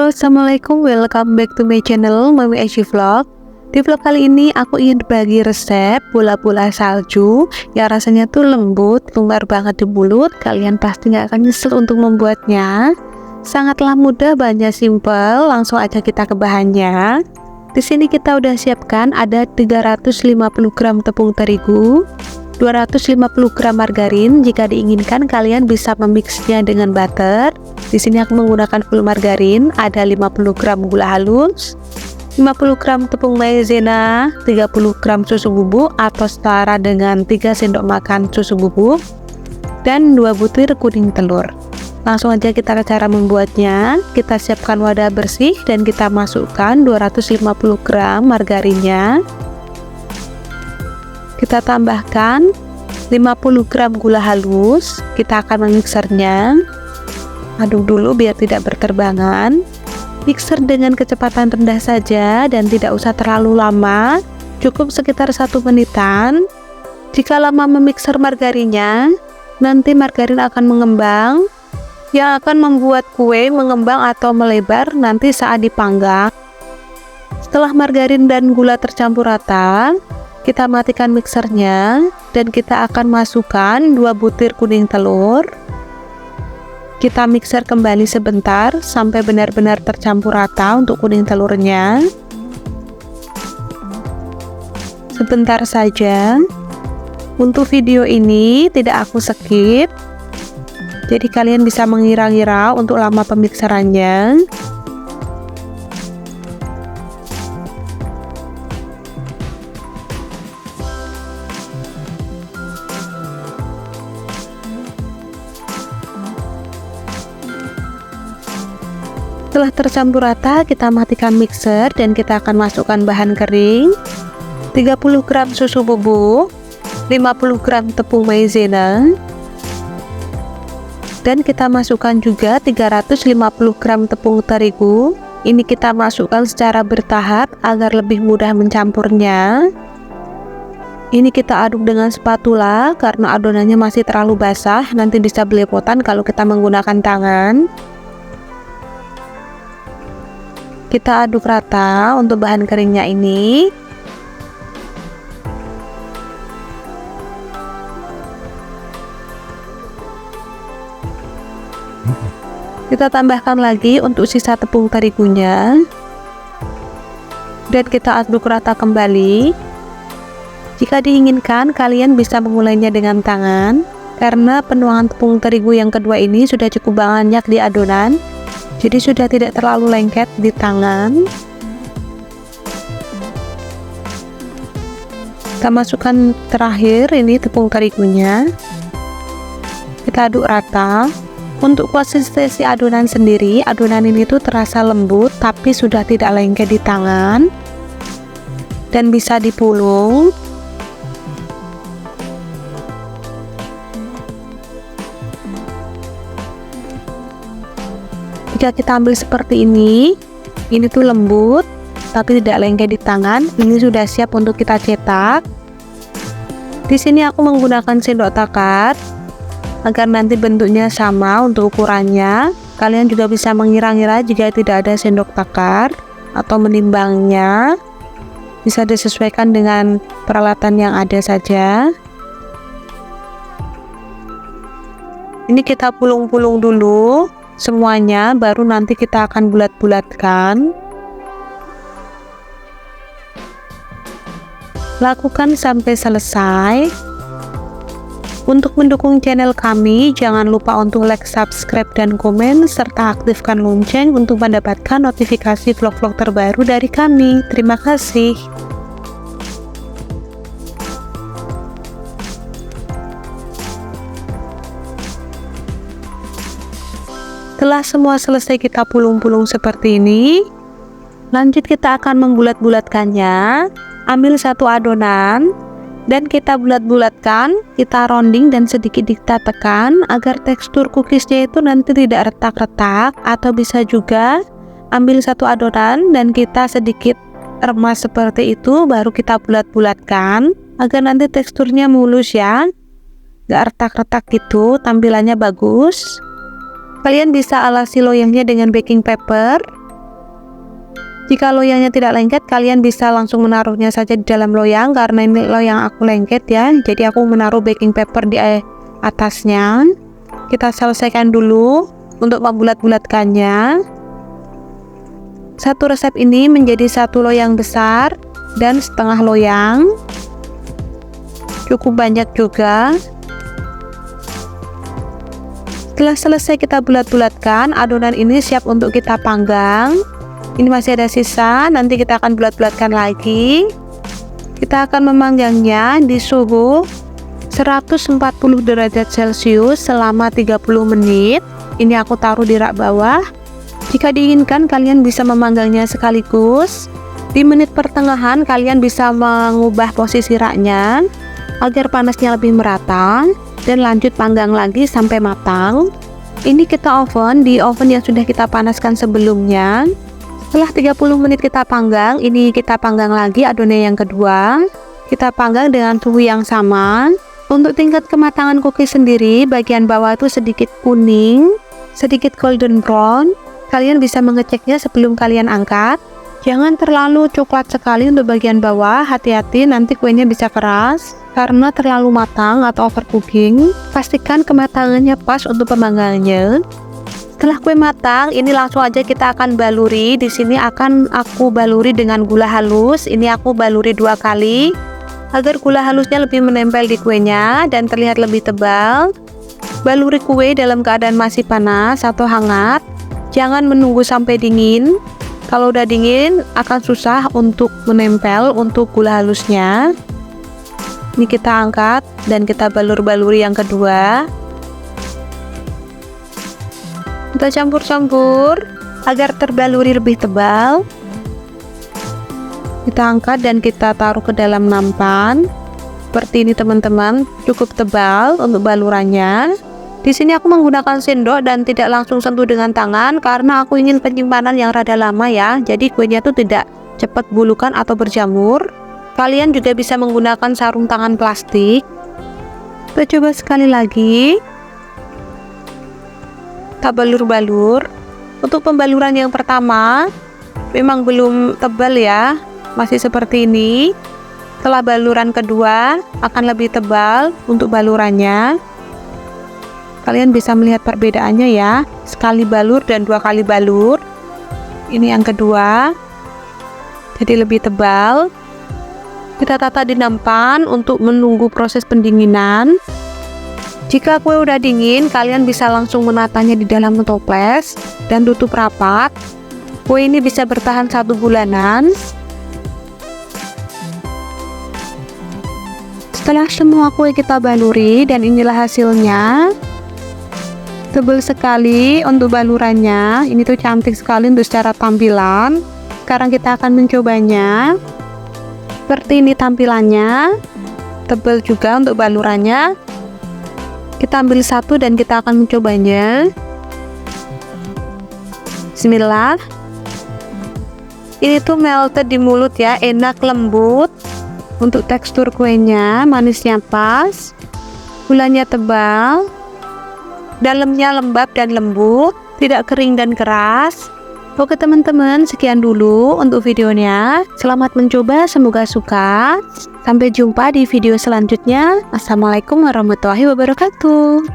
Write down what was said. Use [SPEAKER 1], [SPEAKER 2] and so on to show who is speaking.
[SPEAKER 1] Halo, assalamualaikum, welcome back to my channel Mami Aci Vlog. Di vlog kali ini aku ingin berbagi resep bola-bola salju yang rasanya tuh lembut, lumer banget di mulut. Kalian pasti gak akan nyesel untuk membuatnya. Sangatlah mudah, bahannya simple. Langsung aja kita ke bahannya. Di sini kita udah siapkan ada 350 gram tepung terigu, 250 gram margarin. Jika diinginkan kalian bisa memixnya dengan butter. Di sini aku menggunakan full margarin, ada 50 gram gula halus, 50 gram tepung maizena, 30 gram susu bubuk atau setara dengan 3 sendok makan susu bubuk, dan 2 butir kuning telur. Langsung aja kita ke cara membuatnya. Kita siapkan wadah bersih dan kita masukkan 250 gram margarinnya. Kita tambahkan 50 gram gula halus. Kita akan memixernya. Aduk dulu biar tidak berterbangan. Mixer dengan kecepatan rendah saja dan tidak usah terlalu lama, cukup sekitar 1 menitan. Jika lama memixer margarinnya, nanti margarin akan mengembang, yang akan membuat kue mengembang atau melebar nanti saat dipanggang. Setelah margarin dan gula tercampur rata, kita matikan mixernya dan kita akan masukkan 2 butir kuning telur. Kita mixer kembali sebentar sampai benar-benar tercampur rata untuk kuning telurnya. Sebentar saja. Untuk video ini tidak aku skip, jadi kalian bisa mengira-ngira untuk lama pemixerannya. Setelah tercampur rata, kita matikan mixer dan kita akan masukkan bahan kering, 30 gram susu bubuk, 50 gram tepung maizena, dan kita masukkan juga 350 gram tepung terigu. Ini kita masukkan secara bertahap agar lebih mudah mencampurnya. Ini kita aduk dengan spatula karena adonannya masih terlalu basah, nanti bisa belepotan kalau kita menggunakan tangan. Kita aduk rata untuk bahan keringnya ini. Kita tambahkan lagi untuk sisa tepung terigunya. Dan kita aduk rata kembali. Jika diinginkan, kalian bisa mengulainya dengan tangan. Karena penuangan tepung terigu yang kedua ini sudah cukup banyak di adonan, jadi sudah tidak terlalu lengket di tangan. Kita masukkan terakhir ini tepung terigunya. Kita aduk rata. Untuk konsistensi adonan sendiri, adonan ini tuh terasa lembut tapi sudah tidak lengket di tangan dan bisa dipulung. Jika kita ambil seperti ini tuh lembut tapi tidak lengket di tangan. Ini sudah siap untuk kita cetak. Di sini aku menggunakan sendok takar agar nanti bentuknya sama untuk ukurannya. Kalian juga bisa mengira-ngira jika tidak ada sendok takar atau menimbangnya. Bisa disesuaikan dengan peralatan yang ada saja. Ini kita pulung-pulung dulu semuanya, baru nanti kita akan bulat-bulatkan. Lakukan sampai selesai. Untuk mendukung channel kami, jangan lupa untuk like, subscribe, dan komen, serta aktifkan lonceng untuk mendapatkan notifikasi vlog-vlog terbaru dari kami. Terima kasih. Setelah semua selesai kita pulung-pulung seperti ini, lanjut kita akan membulat-bulatkannya. Ambil satu adonan dan kita bulat-bulatkan, kita rounding dan sedikit kita tekan agar tekstur cookiesnya itu nanti tidak retak-retak. Atau bisa juga ambil satu adonan dan kita sedikit remas seperti itu, baru kita bulat-bulatkan agar nanti teksturnya mulus ya, gak retak-retak gitu, tampilannya bagus. Kalian bisa alasi loyangnya dengan baking paper Jika loyangnya tidak lengket, kalian bisa langsung menaruhnya saja di dalam loyang. Karena ini loyang aku lengket ya, jadi aku menaruh baking paper di atasnya. Kita selesaikan dulu untuk membulat-bulatkannya. Satu resep ini menjadi satu loyang besar dan setengah loyang, cukup banyak juga. Setelah selesai kita bulat-bulatkan, adonan ini siap untuk kita panggang. Ini masih ada sisa, nanti kita akan bulat-bulatkan lagi. Kita akan memanggangnya di suhu 140 derajat Celcius selama 30 menit. Ini aku taruh di rak bawah. Jika diinginkan, kalian bisa memanggangnya sekaligus. Di menit pertengahan, kalian bisa mengubah posisi raknya agar panasnya lebih merata, dan lanjut panggang lagi sampai matang. Ini kita oven di oven yang sudah kita panaskan sebelumnya. Setelah 30 menit kita panggang, ini kita panggang lagi adonan yang kedua. Kita panggang dengan suhu yang sama. Untuk tingkat kematangan cookies sendiri, bagian bawah itu sedikit kuning, sedikit golden brown. Kalian bisa mengeceknya sebelum kalian angkat. Jangan terlalu coklat sekali untuk bagian bawah, hati-hati nanti kuenya bisa keras karena terlalu matang atau overcooking. Pastikan kematangannya pas untuk pemanggangannya. Setelah kue matang, ini langsung aja kita akan baluri. Di sini akan aku baluri dengan gula halus. Ini aku baluri 2 kali agar gula halusnya lebih menempel di kuenya dan terlihat lebih tebal. Baluri kue dalam keadaan masih panas atau hangat. Jangan menunggu sampai dingin. Kalau udah dingin akan susah untuk menempel untuk gula halusnya. Ini kita angkat dan kita balur-baluri yang kedua. Kita campur-campur agar terbaluri lebih tebal. Kita angkat dan kita taruh ke dalam nampan. Seperti ini teman-teman, cukup tebal untuk balurannya. Di sini aku menggunakan sendok dan tidak langsung sentuh dengan tangan karena aku ingin penyimpanan yang rada lama ya. Jadi kuenya tuh tidak cepat bulukan atau berjamur. Kalian juga bisa menggunakan sarung tangan plastik. Kita coba sekali lagi. Kita balur-balur. Untuk pembaluran yang pertama memang belum tebal ya, masih seperti ini. Setelah baluran kedua akan lebih tebal untuk balurannya. Kalian bisa melihat perbedaannya ya, sekali balur dan 2 kali balur. Ini yang kedua, jadi lebih tebal. Kita tata di nampan untuk menunggu proses pendinginan. Jika kue udah dingin, kalian bisa langsung menatanya di dalam toples dan tutup rapat. Kue ini bisa bertahan 1 bulanan. Setelah semua kue kita baluri dan inilah hasilnya. Tebal sekali untuk balurannya. Ini tuh cantik sekali untuk secara tampilan. Sekarang kita akan mencobanya. Seperti ini tampilannya. Tebal juga untuk balurannya. Kita ambil satu dan kita akan mencobanya. Bismillah. Ini tuh melted di mulut ya, enak, lembut. Untuk tekstur kuenya, manisnya pas, gulanya tebal, dalamnya lembab dan lembut, tidak kering dan keras. Oke teman-teman, sekian dulu untuk videonya. Selamat mencoba, semoga suka. Sampai jumpa di video selanjutnya. Assalamualaikum warahmatullahi wabarakatuh.